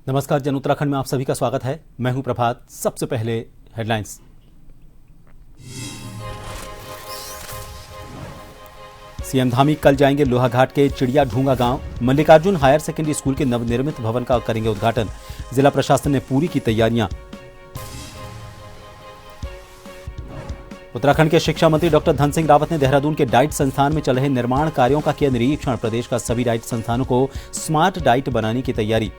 नमस्कार, जन उत्तराखंड में आप सभी का स्वागत है। मैं हूं प्रभात। सबसे पहले हेडलाइंस। सीएम धामी कल जाएंगे लोहाघाट के चिड़िया ढूंगा गांव। मल्लिकार्जुन हायर सेकेंडरी स्कूल के नवनिर्मित भवन का करेंगे उद्घाटन। जिला प्रशासन ने पूरी की तैयारियां। उत्तराखंड के शिक्षा मंत्री डॉक्टर धन सिंह रावत ने देहरादून के डाइट संस्थान में चल रहे निर्माण कार्यों का किया निरीक्षण। प्रदेश का सभी डाइट संस्थानों को स्मार्ट डाइट बनाने की तैयारी।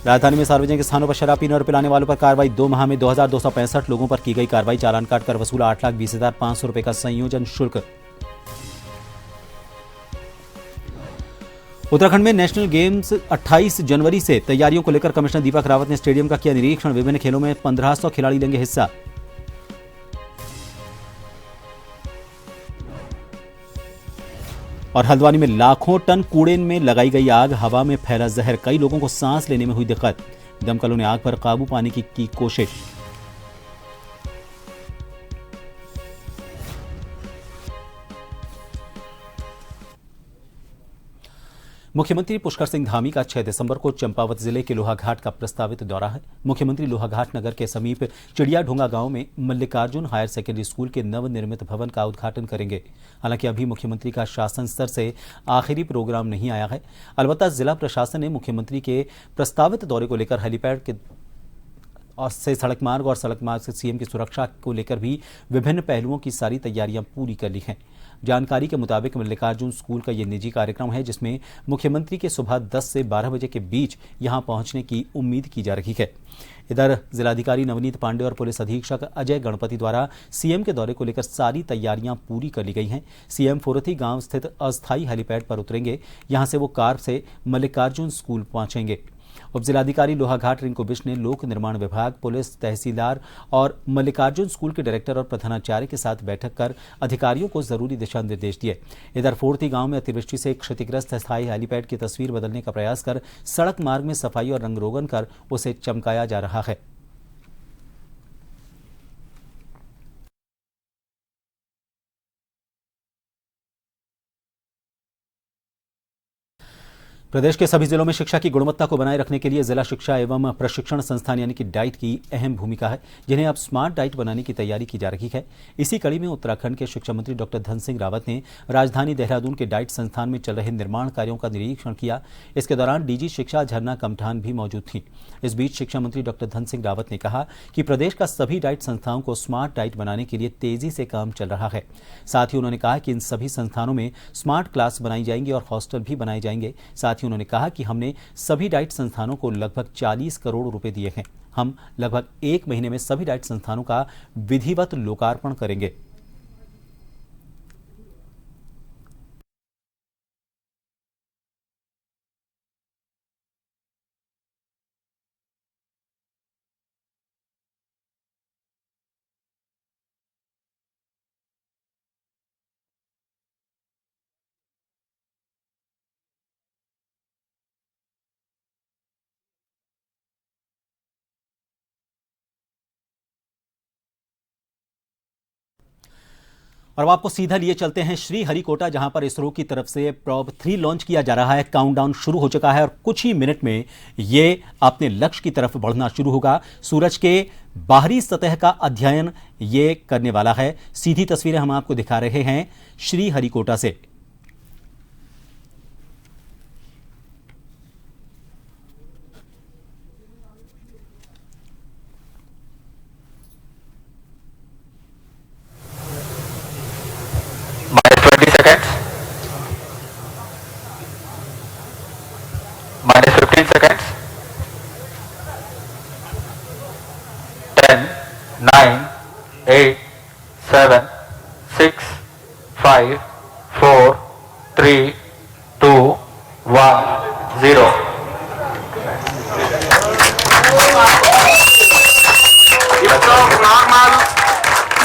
राजधानी में सार्वजनिक स्थानों पर शराब पीने और पिलाने वालों पर कार्रवाई। 2 माह में 2265 लोगों पर की गई कार्रवाई। चालान काटकर वसूला 8,20,500 रुपए का संयोजन शुल्क। उत्तराखंड में नेशनल गेम्स 28 जनवरी से तैयारियों को लेकर कमिश्नर दीपक रावत ने स्टेडियम का किया निरीक्षण। विभिन्न खेलों में 1500 खिलाड़ी लेंगे हिस्सा। और हल्द्वानी में लाखों टन कूड़े में लगाई गई आग। हवा में फैला जहर। कई लोगों को सांस लेने में हुई दिक्कत। दमकलों ने आग पर काबू पाने की कोशिश। मुख्यमंत्री पुष्कर सिंह धामी का 6 दिसंबर को चंपावत जिले के लोहाघाट का प्रस्तावित दौरा है। मुख्यमंत्री लोहाघाट नगर के समीप चिड़िया ढूंगा गांव में मल्लिकार्जुन हायर सेकेंडरी स्कूल के नवनिर्मित भवन का उद्घाटन करेंगे। हालांकि अभी मुख्यमंत्री का शासन स्तर से आखिरी प्रोग्राम नहीं आया है। अलबत्ता जिला प्रशासन ने मुख्यमंत्री के प्रस्तावित दौरे को लेकर हेलीपैड के से सड़क मार्ग और सड़क मार्ग से सीएम की सुरक्षा को लेकर भी विभिन्न पहलुओं की सारी तैयारियां पूरी कर ली हैं। जानकारी के मुताबिक मल्लिकार्जुन स्कूल का यह निजी कार्यक्रम है जिसमें मुख्यमंत्री के सुबह 10 से 12 बजे के बीच यहां पहुंचने की उम्मीद की जा रही है। इधर जिलाधिकारी नवनीत पांडे और पुलिस अधीक्षक अजय गणपति द्वारा सीएम के दौरे को लेकर सारी तैयारियां पूरी कर ली गई हैं। सीएम फोरथी गांव स्थित अस्थायी हेलीपैड पर उतरेंगे। यहां से वो कार से मल्लिकार्जुन स्कूल पहुंचेंगे। उप जिलाधिकारी लोहाघाट रिंकू बिश्ट ने लोक निर्माण विभाग, पुलिस, तहसीलदार और मल्लिकार्जुन स्कूल के डायरेक्टर और प्रधानाचार्य के साथ बैठक कर अधिकारियों को जरूरी दिशा निर्देश दिए। इधर फोरथी गांव में अतिवृष्टि से क्षतिग्रस्त अस्थायी हेलीपैड की तस्वीर बदलने का प्रयास कर सड़क मार्ग में सफाई और रंग रोगन कर उसे चमकाया जा रहा है। प्रदेश के सभी जिलों में शिक्षा की गुणवत्ता को बनाए रखने के लिए जिला शिक्षा एवं प्रशिक्षण संस्थान यानी कि डाइट की अहम भूमिका है, जिन्हें अब स्मार्ट डाइट बनाने की तैयारी की जा रही है। इसी कड़ी में उत्तराखंड के शिक्षा मंत्री डॉक्टर धन सिंह रावत ने राजधानी देहरादून के डाइट संस्थान में चल रहे निर्माण कार्यों का निरीक्षण किया। इसके दौरान डीजी शिक्षा झरना कमठान भी मौजूद थी। इस बीच शिक्षा मंत्री डॉक्टर धन सिंह रावत ने कहा कि प्रदेश का सभी डाइट संस्थानों को स्मार्ट डाइट बनाने के लिए तेजी से काम चल रहा है। साथ ही उन्होंने कहा कि इन सभी संस्थानों में स्मार्ट क्लास बनाई जाएंगी और हॉस्टल भी बनाए जाएंगे। साथ ही उन्होंने कहा कि हमने सभी डाइट संस्थानों को लगभग 40 करोड़ रुपए दिए हैं। हम लगभग 1 महीने में सभी डाइट संस्थानों का विधिवत लोकार्पण करेंगे। और अब आपको सीधा लिए चलते हैं श्रीहरिकोटा, जहां पर इसरो की तरफ से प्रोब 3 लॉन्च किया जा रहा है। काउंटडाउन शुरू हो चुका है और कुछ ही मिनट में ये अपने लक्ष्य की तरफ बढ़ना शुरू होगा। सूरज के बाहरी सतह का अध्ययन ये करने वाला है। सीधी तस्वीरें हम आपको दिखा रहे हैं श्रीहरिकोटा से। minus 15 seconds, 10, 9, 8, 7, 6, 5, 4, 3, 2, 1, 0.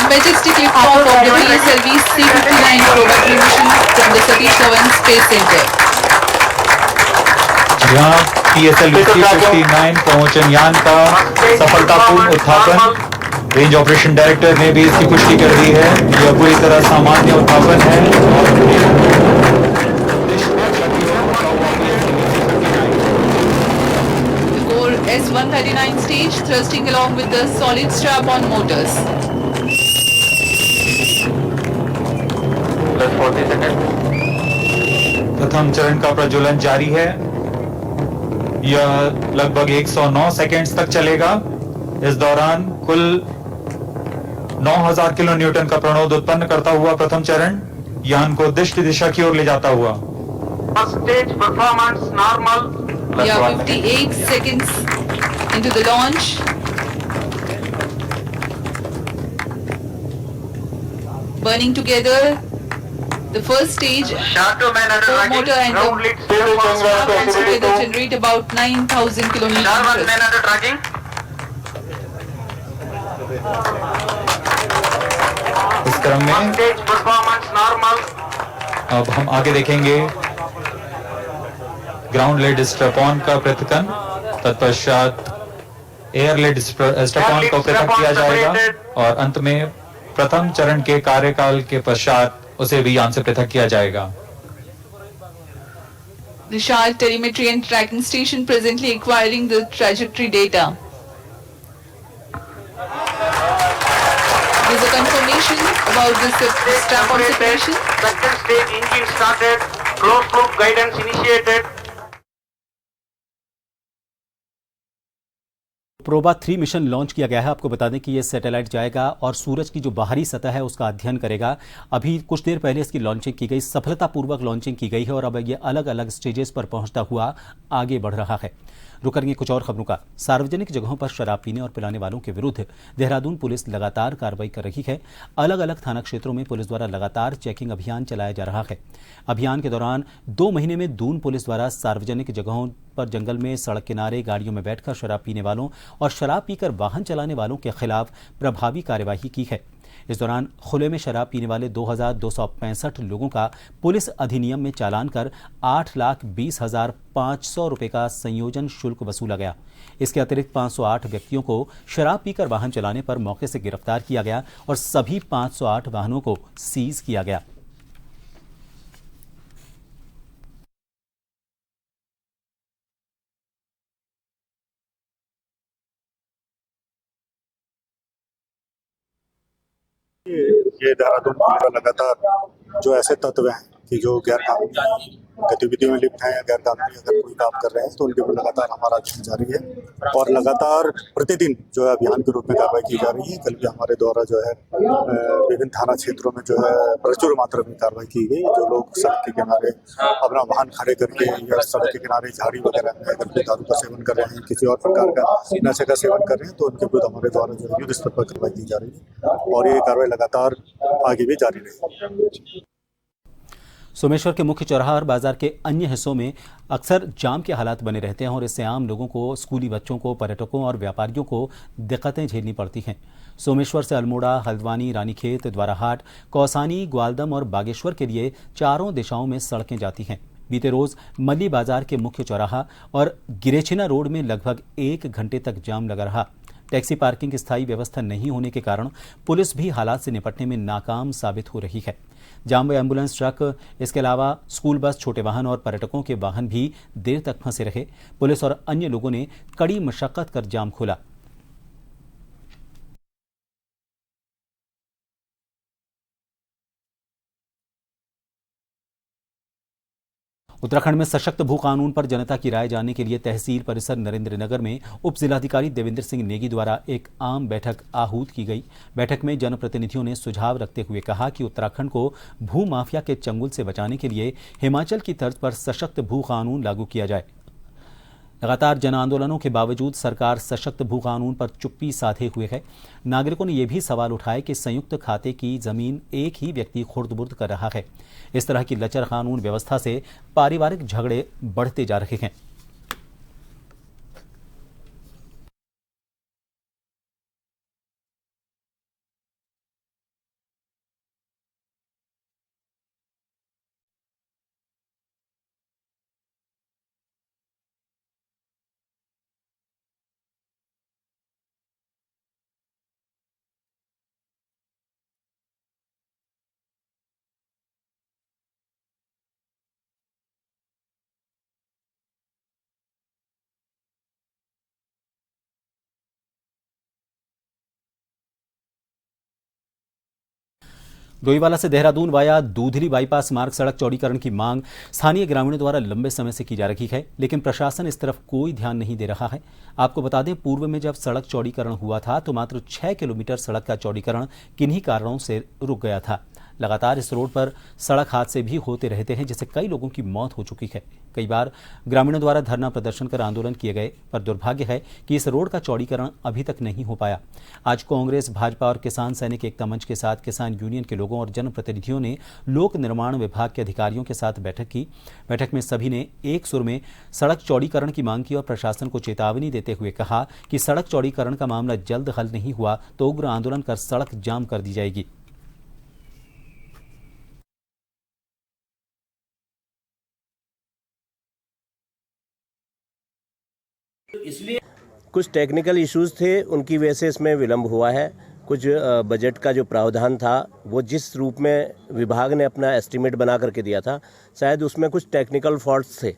Majestic liftoff of the PSLV C-59 probe mission from the Satish Dhawan Space Center. यहाँ PSLV C-59 पहुंचन यान का सफलतापूर्ण उत्थापन। रेंज ऑपरेशन डायरेक्टर ने भी इसकी पुष्टि कर दी है। यह पूरी तरह सामान्य उत्थापन है और Before S139 stage, thrusting along with the solid strap-on motors. Plus 40 seconds. प्रथम चरण का प्रज्वलन जारी है। यह लगभग 109 सेकेंड्स तक चलेगा। इस दौरान कुल 9000 किलो न्यूटन का प्रणोद उत्पन्न करता हुआ प्रथम चरण यान को दिष्ट दिशा की ओर ले जाता हुआ। First stage performance normal. Plus Yeah, 1 minute. 58 seconds into the launch. Burning together the first stage, Shadow man under core tracking. motor and Ground the lead still strap hands together generate about 9,000 kilonewton Sharman thrust. man under tracking. इस क्रम First में stage performance normal. अब हम आगे देखेंगे ground lead strap-on का पृथक्कन, तत्पश्चात air lead strap-on को पृथक किया जाएगा और अंत में प्रथम चरण के कार्यकाल के पश्चात उसे भी यान से पृथक किया जाएगा। Vishal telemetry and tracking station presently acquiring the trajectory data. There's a confirmation about this strap-on separation. Second stage engine started. Closed loop guidance initiated. PROBA 3 mission launch किया गया है। आपको बता दें कि ये सैटेलाइट जाएगा और सूरज की जो बाहरी सतह है उसका अध्ययन करेगा। अभी कुछ देर पहले इसकी लॉन्चिंग की गई, सफलतापूर्वक लॉन्चिंग की गई है और अब ये अलग अलग स्टेजेस पर पहुंचता हुआ आगे बढ़ रहा है। रुक करेंगे कुछ और खबरों का। सार्वजनिक जगहों पर शराब पीने और पिलाने वालों के विरुद्ध देहरादून पुलिस लगातार कार्रवाई कर रही है। अलग अलग थाना क्षेत्रों में पुलिस द्वारा लगातार चेकिंग अभियान चलाया जा रहा है। अभियान के दौरान 2 महीने में दून पुलिस द्वारा सार्वजनिक जगहों पर, जंगल में, सड़क किनारे, गाड़ियों में बैठकर शराब पीने वालों और शराब पीकर वाहन चलाने वालों के खिलाफ प्रभावी कार्यवाही की है। इस दौरान खुले में शराब पीने वाले 2265 लोगों का पुलिस अधिनियम में चालान कर 8,20,500 रुपए का संयोजन शुल्क वसूला गया। इसके अतिरिक्त 508 व्यक्तियों को शराब पीकर वाहन चलाने पर मौके से गिरफ्तार किया गया और सभी 508 वाहनों को सीज किया गया। ये देहरादून पुलिस का लगातार जो ऐसे तत्व हैं कि जो गैर कानूनी गतिविधियों में लिप्त हैं या गैर कानूनी अगर कोई काम कर रहे हैं तो उनके ऊपर लगातार हमारा अभियान जारी है और लगातार प्रतिदिन जो है अभियान के रूप में कार्रवाई की जा रही है। कल भी हमारे द्वारा जो है विभिन्न थाना क्षेत्रों में जो है प्रचुर मात्रा में कार्रवाई की गई। जो लोग सड़क के किनारे अपना वाहन खड़े करके या सड़क के किनारे झाड़ी वगैरह में अगर कोई दारू का सेवन कर रहे हैं, किसी और प्रकार का नशे का सेवन कर रहे हैं तो उनके विरुद्ध हमारे द्वारा जो है युद्ध स्तर पर कार्रवाई की जा रही है और ये कार्रवाई लगातार आगे भी जारी रहेगी। सोमेश्वर के मुख्य चौराहा और बाजार के अन्य हिस्सों में अक्सर जाम के हालात बने रहते हैं और इससे आम लोगों को, स्कूली बच्चों को, पर्यटकों और व्यापारियों को दिक्कतें झेलनी पड़ती हैं। सोमेश्वर से अल्मोड़ा, हल्द्वानी, रानीखेत, द्वाराहाट, कौसानी, ग्वालदम और बागेश्वर के लिए चारों दिशाओं में सड़कें जाती हैं। बीते रोज मल्ली बाजार के मुख्य चौराहा और गिरेछिना रोड में लगभग 1 घंटे तक जाम लगा रहा। टैक्सी पार्किंग की स्थायी व्यवस्था नहीं होने के कारण पुलिस भी हालात से निपटने में नाकाम साबित हो रही है। जाम में एम्बुलेंस, ट्रक, इसके अलावा स्कूल बस, छोटे वाहन और पर्यटकों के वाहन भी देर तक फंसे रहे। पुलिस और अन्य लोगों ने कड़ी मशक्कत कर जाम खोला। उत्तराखंड में सशक्त भू कानून पर जनता की राय जानने के लिए तहसील परिसर नरेंद्रनगर में उप जिलाधिकारी देवेंद्र सिंह नेगी द्वारा एक आम बैठक आहूत की गई। बैठक में जनप्रतिनिधियों ने सुझाव रखते हुए कहा कि उत्तराखंड को भू माफिया के चंगुल से बचाने के लिए हिमाचल की तर्ज पर सशक्त भू कानून लागू किया जाए। लगातार जन आंदोलनों के बावजूद सरकार सशक्त भू कानून पर चुप्पी साधे हुए है। नागरिकों ने यह भी सवाल उठाए कि संयुक्त खाते की जमीन एक ही व्यक्ति खुर्द-बुर्द कर रहा है। इस तरह की लचर कानून व्यवस्था से पारिवारिक झगड़े बढ़ते जा रहे हैं। डोईवाला से देहरादून वाया दूधली बाईपास मार्ग सड़क चौड़ीकरण की मांग स्थानीय ग्रामीणों द्वारा लंबे समय से की जा रही है, लेकिन प्रशासन इस तरफ कोई ध्यान नहीं दे रहा है। आपको बता दें, पूर्व में जब सड़क चौड़ीकरण हुआ था तो मात्र 6 किलोमीटर सड़क का चौड़ीकरण किन्हीं कारणों से रुक गया था। लगातार इस रोड पर सड़क हादसे भी होते रहते हैं, जिससे कई लोगों की मौत हो चुकी है। कई बार ग्रामीणों द्वारा धरना प्रदर्शन कर आंदोलन किए गए, पर दुर्भाग्य है कि इस रोड का चौड़ीकरण अभी तक नहीं हो पाया। आज कांग्रेस, भाजपा और किसान सैनिक एकता मंच के साथ किसान यूनियन के लोगों और जनप्रतिनिधियों ने लोक निर्माण विभाग के अधिकारियों के साथ बैठक की। बैठक में सभी ने एक सुर में सड़क चौड़ीकरण की मांग की और प्रशासन को चेतावनी देते हुए कहा कि सड़क चौड़ीकरण का मामला जल्द हल नहीं हुआ तो उग्र आंदोलन कर सड़क जाम कर दी जाएगी। कुछ टेक्निकल इश्यूज थे, उनकी वजह से इसमें विलंब हुआ है। कुछ बजट का जो प्रावधान था वो जिस रूप में विभाग ने अपना एस्टीमेट बना करके दिया था, शायद उसमें कुछ टेक्निकल फॉल्ट्स थे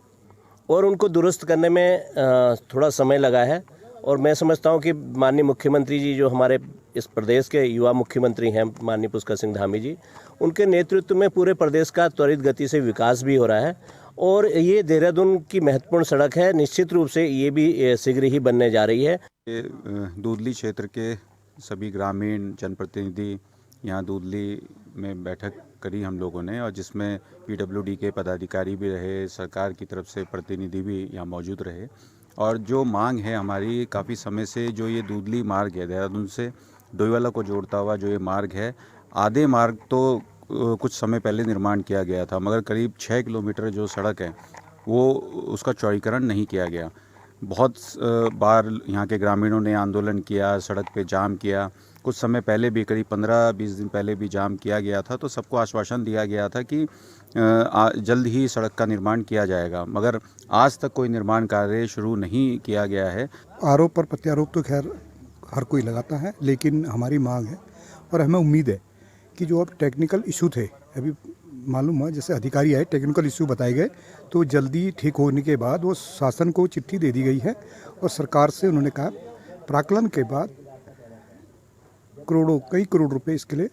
और उनको दुरुस्त करने में थोड़ा समय लगा है। और मैं समझता हूं कि माननीय मुख्यमंत्री जी, जो हमारे इस प्रदेश के युवा मुख्यमंत्री हैं, माननीय पुष्कर सिंह धामी जी, उनके नेतृत्व में पूरे प्रदेश का त्वरित गति से विकास भी हो रहा है और ये देहरादून की महत्वपूर्ण सड़क है। निश्चित रूप से ये भी शीघ्र ही बनने जा रही है। दूधली क्षेत्र के सभी ग्रामीण जनप्रतिनिधि यहाँ दूधली में बैठक करी हम लोगों ने, और जिसमें पीडब्ल्यूडी के पदाधिकारी भी रहे, सरकार की तरफ से प्रतिनिधि भी यहाँ मौजूद रहे। और जो मांग है हमारी काफ़ी समय से, जो ये दूधली मार्ग है, देहरादून से डोईवाला को जोड़ता हुआ जो ये मार्ग है, आधे मार्ग तो कुछ समय पहले निर्माण किया गया था, मगर करीब 6 किलोमीटर जो सड़क है वो उसका चौड़ीकरण नहीं किया गया। बहुत बार यहाँ के ग्रामीणों ने आंदोलन किया, सड़क पे जाम किया। कुछ समय पहले भी, करीब 15-20 दिन पहले भी जाम किया गया था, तो सबको आश्वासन दिया गया था कि जल्द ही सड़क का निर्माण किया जाएगा, मगर आज तक कोई निर्माण कार्य शुरू नहीं किया गया है। आरोप पर प्रत्यारोप तो खैर हर कोई लगाता है, लेकिन हमारी मांग है और हमें उम्मीद है कि जो अब टेक्निकल इशू थे, अभी मालूम हुआ जैसे अधिकारी आए, टेक्निकल इशू बताए गए, तो जल्दी ठीक होने के बाद वो शासन को चिट्ठी दे दी गई है और सरकार से उन्होंने कहा प्राक्कलन के बाद कई करोड़ रुपए इसके लिए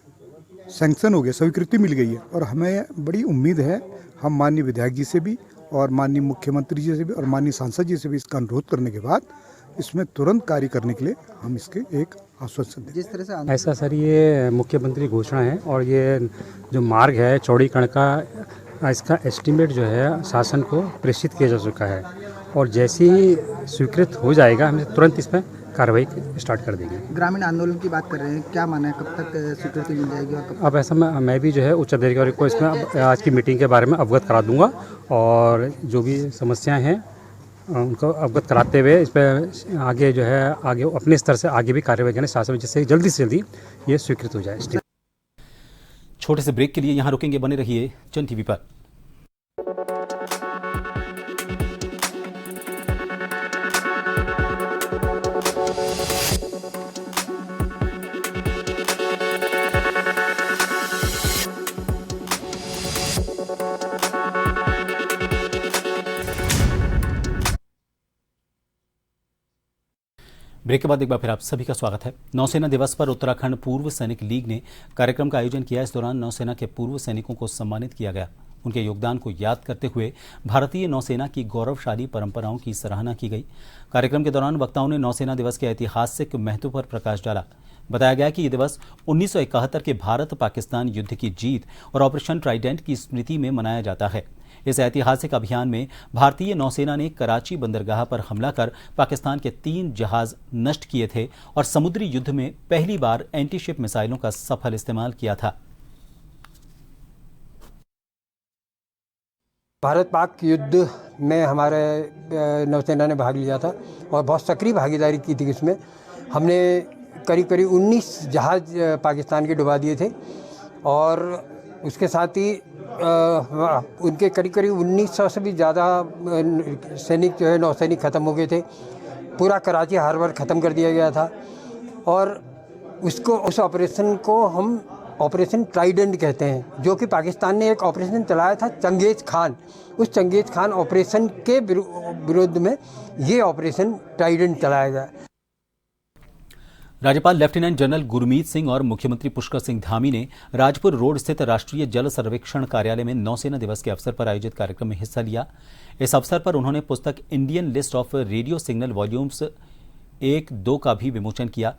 सैंक्शन हो गए, स्वीकृति मिल गई है। और हमें बड़ी उम्मीद है, हम माननीय विधायक जी से भी और माननीय मुख्यमंत्री जी से भी और माननीय सांसद जी से भी इसका अनुरोध करने के बाद इसमें तुरंत कार्य करने के लिए हम इसके एक आश्वासन दें। जिस तरह से ऐसा सर, ये मुख्यमंत्री घोषणा है और ये जो मार्ग है चौड़ीकरण का, इसका एस्टीमेट जो है शासन को प्रेषित किया जा चुका है और जैसे ही स्वीकृत हो जाएगा हम तुरंत इस पर कार्रवाई स्टार्ट कर देंगे। ग्रामीण आंदोलन की बात कर रहे हैं, क्या माना है, कब तक स्वीकृति मिल जाएगी? और कब? अब ऐसा मैं भी जो है उच्च अधिकारी को इसमें आज की मीटिंग के बारे में अवगत करा दूंगा और जो भी समस्याएं हैं उनको अवगत कराते हुए इस पर आगे जो है आगे अपने स्तर से आगे भी कार्रवाई करें शासन में, जिससे जल्दी से जल्दी ये स्वीकृत हो जाए। छोटे से ब्रेक के लिए यहाँ रुकेंगे, बने रहिए जन टीवी पर। ब्रेक के बाद एक बार फिर आप सभी का स्वागत है। नौसेना दिवस पर उत्तराखंड पूर्व सैनिक लीग ने कार्यक्रम का आयोजन किया। इस दौरान नौसेना के पूर्व सैनिकों को सम्मानित किया गया। उनके योगदान को याद करते हुए भारतीय नौसेना की गौरवशाली परंपराओं की सराहना की गई। कार्यक्रम के दौरान वक्ताओं ने नौसेना दिवस के ऐतिहासिक महत्व पर प्रकाश डाला। बताया गया कि यह दिवस 1971 के भारत पाकिस्तान युद्ध की जीत और ऑपरेशन ट्राइडेंट की स्मृति में मनाया जाता है। इस ऐतिहासिक अभियान में भारतीय नौसेना ने कराची बंदरगाह पर हमला कर पाकिस्तान के 3 जहाज नष्ट किए थे और समुद्री युद्ध में पहली बार एंटीशिप मिसाइलों का सफल इस्तेमाल किया था। भारत पाक युद्ध में हमारे नौसेना ने भाग लिया था और बहुत सक्रिय भागीदारी की थी। इसमें हमने करीब 19 जहाज पाकिस्तान के डुबा दिए थे और उसके साथ ही उनके करीब 1900 से भी ज़्यादा सैनिक जो है नौसैनिक ख़त्म हो गए थे। पूरा कराची हार्बर ख़त्म कर दिया गया था और उस ऑपरेशन को हम ऑपरेशन ट्राइडेंट कहते हैं, जो कि पाकिस्तान ने एक ऑपरेशन चलाया था चंगेज़ खान। उस चंगेज़ खान ऑपरेशन के विरुद्ध में ये ऑपरेशन ट्राइडेंट चलाया गया। राज्यपाल लेफ्टिनेंट जनरल गुरमीत सिंह और मुख्यमंत्री पुष्कर सिंह धामी ने राजपुर रोड स्थित राष्ट्रीय जल सर्वेक्षण कार्यालय में नौसेना दिवस के अवसर पर आयोजित कार्यक्रम में हिस्सा लिया। इस अवसर पर उन्होंने पुस्तक Indian list of radio signal volumes 1-2 का भी विमोचन किया।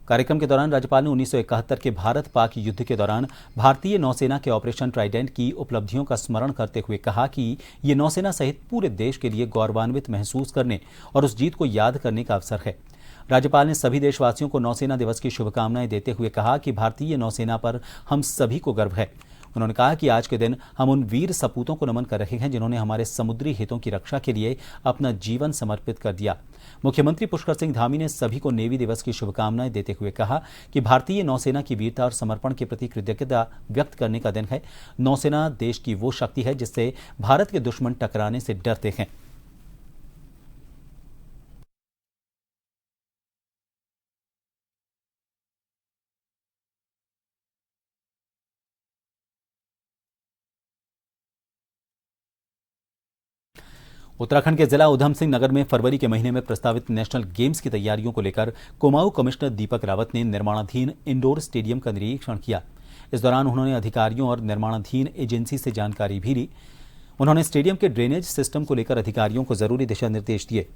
कार्यक्रम के दौरान राज्यपाल ने 1971 के भारत पाक युद्ध के दौरान भारतीय नौसेना के ऑपरेशन ट्राइडेंट की उपलब्धियों का स्मरण करते हुए कहा कि ये नौसेना सहित पूरे देश के लिए गौरवान्वित महसूस करने और उस जीत को याद करने का अवसर है। राज्यपाल ने सभी देशवासियों को नौसेना दिवस की शुभकामनाएं देते हुए कहा कि भारतीय नौसेना पर हम सभी को गर्व है। उन्होंने कहा कि आज के दिन हम उन वीर सपूतों को नमन कर रहे हैं जिन्होंने हमारे समुद्री हितों की रक्षा के लिए अपना जीवन समर्पित कर दिया। मुख्यमंत्री पुष्कर सिंह धामी ने सभी को नेवी दिवस की शुभकामनाएं देते हुए कहा कि भारतीय नौसेना की वीरता और समर्पण के प्रति कृतज्ञता व्यक्त करने का दिन है। नौसेना देश की वो शक्ति है जिससे भारत के दुश्मन टकराने से डरते हैं। उत्तराखंड के जिला उधम सिंह नगर में फरवरी के महीने में प्रस्तावित नेशनल गेम्स की तैयारियों को लेकर कुमाऊं कमिश्नर दीपक रावत ने निर्माणाधीन इंडोर स्टेडियम का निरीक्षण किया। इस दौरान उन्होंने अधिकारियों और निर्माणाधीन एजेंसी से जानकारी भी ली। उन्होंने स्टेडियम के ड्रेनेज सिस्टम को लेकर अधिकारियों को जरूरी दिशा निर्देश दिए।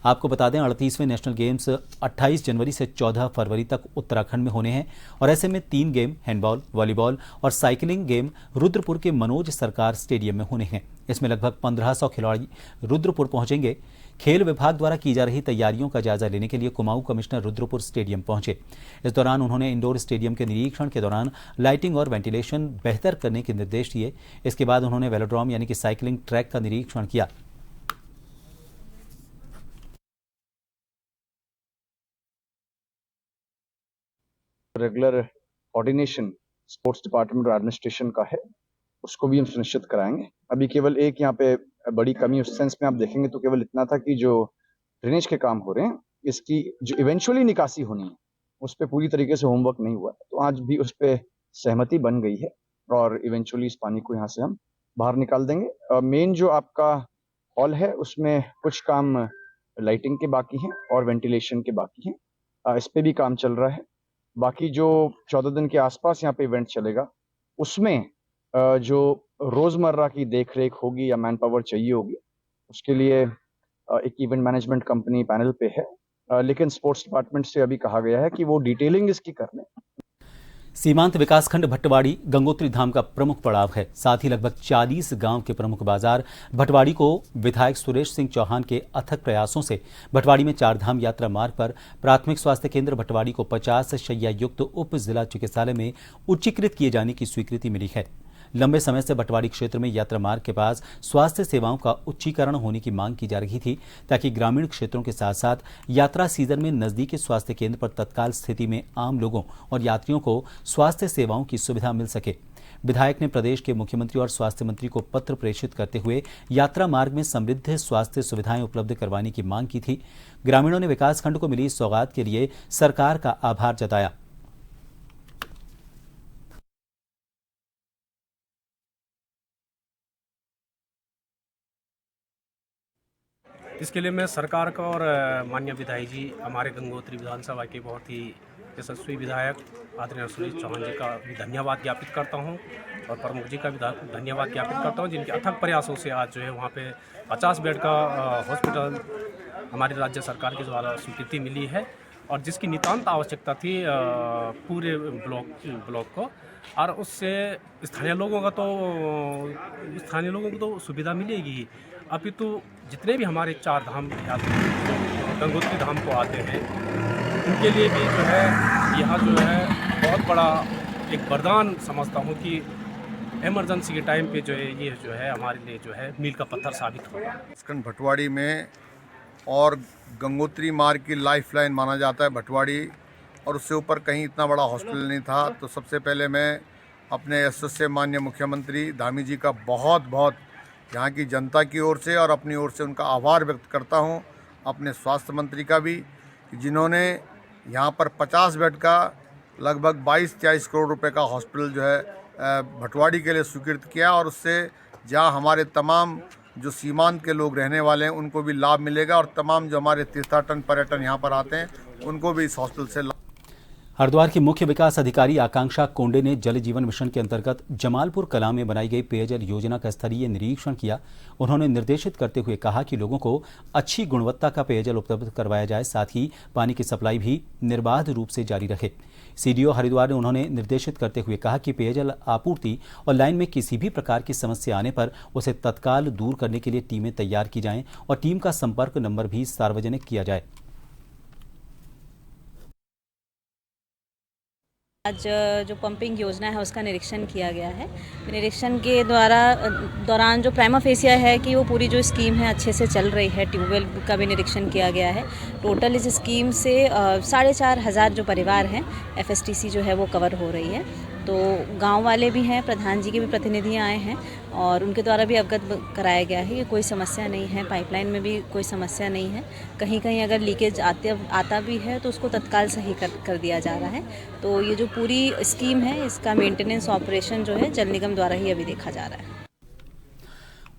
आपको बता दें 38वें नेशनल गेम्स 28 जनवरी से 14 फरवरी तक उत्तराखंड में होने हैं और ऐसे में 3 गेम हैंडबॉल, वॉलीबॉल और साइकिलिंग गेम रुद्रपुर के मनोज सरकार स्टेडियम में होने हैं। इसमें लगभग 1500 खिलाड़ी रुद्रपुर पहुंचेंगे। खेल विभाग द्वारा की जा रही तैयारियों का जायजा लेने के लिए कुमाऊं कमिश्नर रुद्रपुर स्टेडियम पहुंचे। इस दौरान उन्होंने इंडोर स्टेडियम के निरीक्षण के दौरान लाइटिंग और वेंटिलेशन बेहतर करने के निर्देश दिए। इसके बाद उन्होंने वेलोड्रोम यानी कि साइकिलिंग ट्रैक का निरीक्षण किया। रेगुलर कोऑर्डिनेशन स्पोर्ट्स डिपार्टमेंट और एडमिनिस्ट्रेशन का है, उसको भी हम सुनिश्चित कराएंगे। अभी केवल एक यहाँ पे बड़ी कमी उस सेंस में आप देखेंगे तो केवल इतना था कि जो ड्रेनेज के काम हो रहे हैं, इसकी जो इवेंचुअली निकासी होनी है उस पर पूरी तरीके से होमवर्क नहीं हुआ। तो आज भी उस पर सहमति बन गई है और इवेंचुअली इस पानी को यहाँ से हम बाहर निकाल देंगे। मेन जो आपका हॉल है उसमें कुछ काम लाइटिंग के बाकी हैं और वेंटिलेशन के बाकी हैं, इस पर भी काम चल रहा है। बाकी जो 14 दिन के आसपास यहाँ पे इवेंट चलेगा उसमें जो रोजमर्रा की देखरेख होगी या मैन पावर चाहिए होगी उसके लिए एक इवेंट मैनेजमेंट कंपनी पैनल पे है, लेकिन स्पोर्ट्स डिपार्टमेंट से अभी कहा गया है कि वो डिटेलिंग इसकी कर लें। सीमांत विकासखंड भटवाड़ी गंगोत्री धाम का प्रमुख पड़ाव है। साथ ही लगभग 40 गांव के प्रमुख बाजार भटवाड़ी को विधायक सुरेश सिंह चौहान के अथक प्रयासों से भटवाड़ी में 4 धाम यात्रा मार्ग पर प्राथमिक स्वास्थ्य केंद्र भटवाड़ी को 50 शैय्या युक्त उप जिला चिकित्सालय में उच्चीकृत किए जाने की स्वीकृति मिली है। लंबे समय से भटवाड़ी क्षेत्र में यात्रा मार्ग के पास स्वास्थ्य सेवाओं का उच्चीकरण होने की मांग की जा रही थी ताकि ग्रामीण क्षेत्रों के साथ साथ यात्रा सीजन में नजदीकी स्वास्थ्य केंद्र पर तत्काल स्थिति में आम लोगों और यात्रियों को स्वास्थ्य सेवाओं की सुविधा मिल सके। विधायक ने प्रदेश के मुख्यमंत्री और स्वास्थ्य मंत्री को पत्र प्रेषित करते हुए यात्रा मार्ग में समृद्ध स्वास्थ्य सुविधाएं उपलब्ध करवाने की मांग की थी। ग्रामीणों ने विकासखंड को मिली सौगात के लिए सरकार का आभार जताया। इसके लिए मैं सरकार का और माननीय विधायक जी, हमारे गंगोत्री विधानसभा के बहुत ही यशस्वी विधायक आदरणीय सुरेश चौहान जी का भी धन्यवाद ज्ञापित करता हूं और प्रमुख जी का भी धन्यवाद ज्ञापित करता हूं जिनके अथक प्रयासों से आज जो है वहां पे 50 बेड का हॉस्पिटल हमारी राज्य सरकार के द्वारा स्वीकृति मिली है और जिसकी नितांत आवश्यकता थी पूरे ब्लॉक को, और उससे स्थानीय लोगों को तो सुविधा मिलेगी। अभी तो जितने भी हमारे 4 धाम यात्री गंगोत्री धाम को आते हैं उनके लिए भी जो है यहाँ जो है बहुत बड़ा एक वरदान समझता हूँ कि इमरजेंसी के टाइम पे जो है ये जो है हमारे लिए जो है मील का पत्थर साबित होगा। भटवाड़ी में और गंगोत्री मार्ग की लाइफलाइन माना जाता है भटवाड़ी, और उससे ऊपर कहीं इतना बड़ा हॉस्पिटल नहीं था। तो सबसे पहले मैं अपने यशस्वी माननीय मुख्यमंत्री धामी जी का बहुत यहाँ की जनता की ओर से और अपनी ओर से उनका आभार व्यक्त करता हूँ। अपने स्वास्थ्य मंत्री का भी, जिन्होंने यहाँ पर 50 बेड का लगभग 22-23 करोड़ रुपए का हॉस्पिटल जो है भटवाड़ी के लिए स्वीकृत किया, और उससे जहाँ हमारे तमाम जो सीमांत के लोग रहने वाले हैं उनको भी लाभ मिलेगा और तमाम जो हमारे तीर्थाटन पर्यटन यहाँ पर आते हैं उनको भी इस हॉस्पिटल से लाभ। हरिद्वार की मुख्य विकास अधिकारी आकांक्षा कोंडे ने जल जीवन मिशन के अंतर्गत जमालपुर कलां में बनाई गई पेयजल योजना का स्तरीय निरीक्षण किया। उन्होंने निर्देशित करते हुए कहा कि लोगों को अच्छी गुणवत्ता का पेयजल उपलब्ध करवाया जाए, साथ ही पानी की सप्लाई भी निर्बाध रूप से जारी रहे। सीडीओ हरिद्वार ने उन्होंने निर्देशित करते हुए कहा कि पेयजल आपूर्ति और लाइन में किसी भी प्रकार की समस्या आने पर उसे तत्काल दूर करने के लिए टीमें तैयार की जाएं और टीम का संपर्क नंबर भी सार्वजनिक किया जाए। आज जो पंपिंग योजना है उसका निरीक्षण किया गया है। निरीक्षण के दौरान जो प्राइमा फेसिया है कि वो पूरी जो स्कीम है अच्छे से चल रही है। ट्यूबवेल का भी निरीक्षण किया गया है। टोटल इस स्कीम से 4,500 जो परिवार हैं एफएसटीसी जो है वो कवर हो रही है। तो गांव वाले भी हैं, प्रधान जी के भी प्रतिनिधि आए हैं और उनके द्वारा भी अवगत कराया गया है कि कोई समस्या नहीं है, पाइपलाइन में भी कोई समस्या नहीं है। कहीं कहीं अगर लीकेज आता भी है तो उसको तत्काल सही कर दिया जा रहा है। तो ये जो पूरी स्कीम है इसका मेंटेनेंस ऑपरेशन जो है जल निगम द्वारा ही अभी देखा जा रहा है।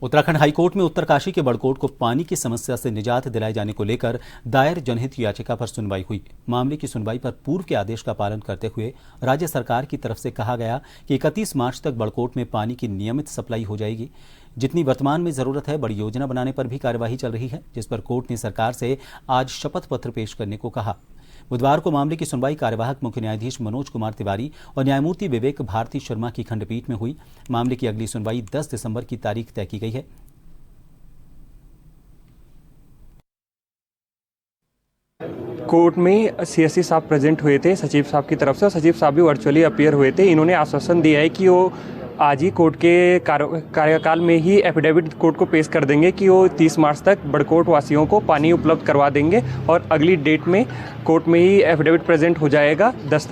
उत्तराखंड हाईकोर्ट में उत्तरकाशी के बड़कोट को पानी की समस्या से निजात दिलाए जाने को लेकर दायर जनहित याचिका पर सुनवाई हुई। मामले की सुनवाई पर पूर्व के आदेश का पालन करते हुए राज्य सरकार की तरफ से कहा गया कि 31 मार्च तक बड़कोट में पानी की नियमित सप्लाई हो जाएगी। जितनी वर्तमान में जरूरत है बड़ी योजना बनाने पर भी कार्यवाही चल रही है, जिस पर कोर्ट ने सरकार से आज शपथ पत्र पेश करने को कहा। बुधवार को मामले की सुनवाई कार्यवाहक मुख्य न्यायाधीश मनोज कुमार तिवारी और न्यायमूर्ति विवेक भारती शर्मा की खंडपीठ में हुई। मामले की अगली सुनवाई 10 दिसंबर की तारीख तय की गई है। कोर्ट में सीएससी साहब प्रेजेंट हुए थे सचिव साहब की तरफ से, और सचिव साहब भी वर्चुअली अपीयर हुए थे। इन्होंने आश्वासन दिया है कि वो आज ही कोर्ट के कार्यकाल में ही एफिडेविट कोर्ट को पेश कर देंगे कि वो 30 मार्च तक बड़कोट वासियों को पानी उपलब्ध करवा देंगे और अगली डेट में कोर्ट में ही एफिडेविट प्रेजेंट हो जाएगा 10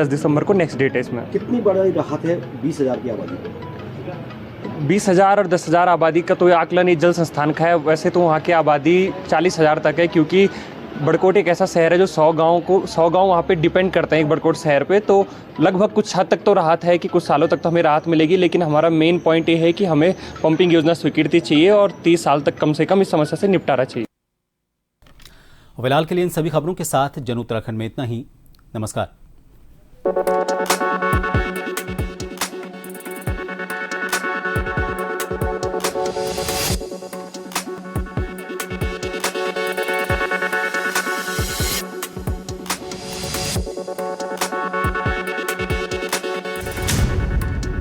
दिसंबर को नेक्स्ट डेट है। इसमें कितनी बड़ी राहत है 20,000 की आबादी? 20,000 और 10,000 आबादी का तो आकलन ही जल संस्थान का है। वैसे तो वहाँ की आबादी 40,000 तक है, क्योंकि बड़कोट एक ऐसा शहर है जो 100 गांव वहाँ पे डिपेंड करते हैं एक बड़कोट शहर पे। तो लगभग कुछ हद तक तो राहत है कि कुछ सालों तक तो हमें राहत मिलेगी, लेकिन हमारा मेन पॉइंट ये है कि हमें पंपिंग योजना स्वीकृति चाहिए और 30 साल तक कम से कम इस समस्या से निपटारा चाहिए। फिलहाल के लिए इन सभी खबरों के साथ जन उत्तराखंड में इतना ही। नमस्कार।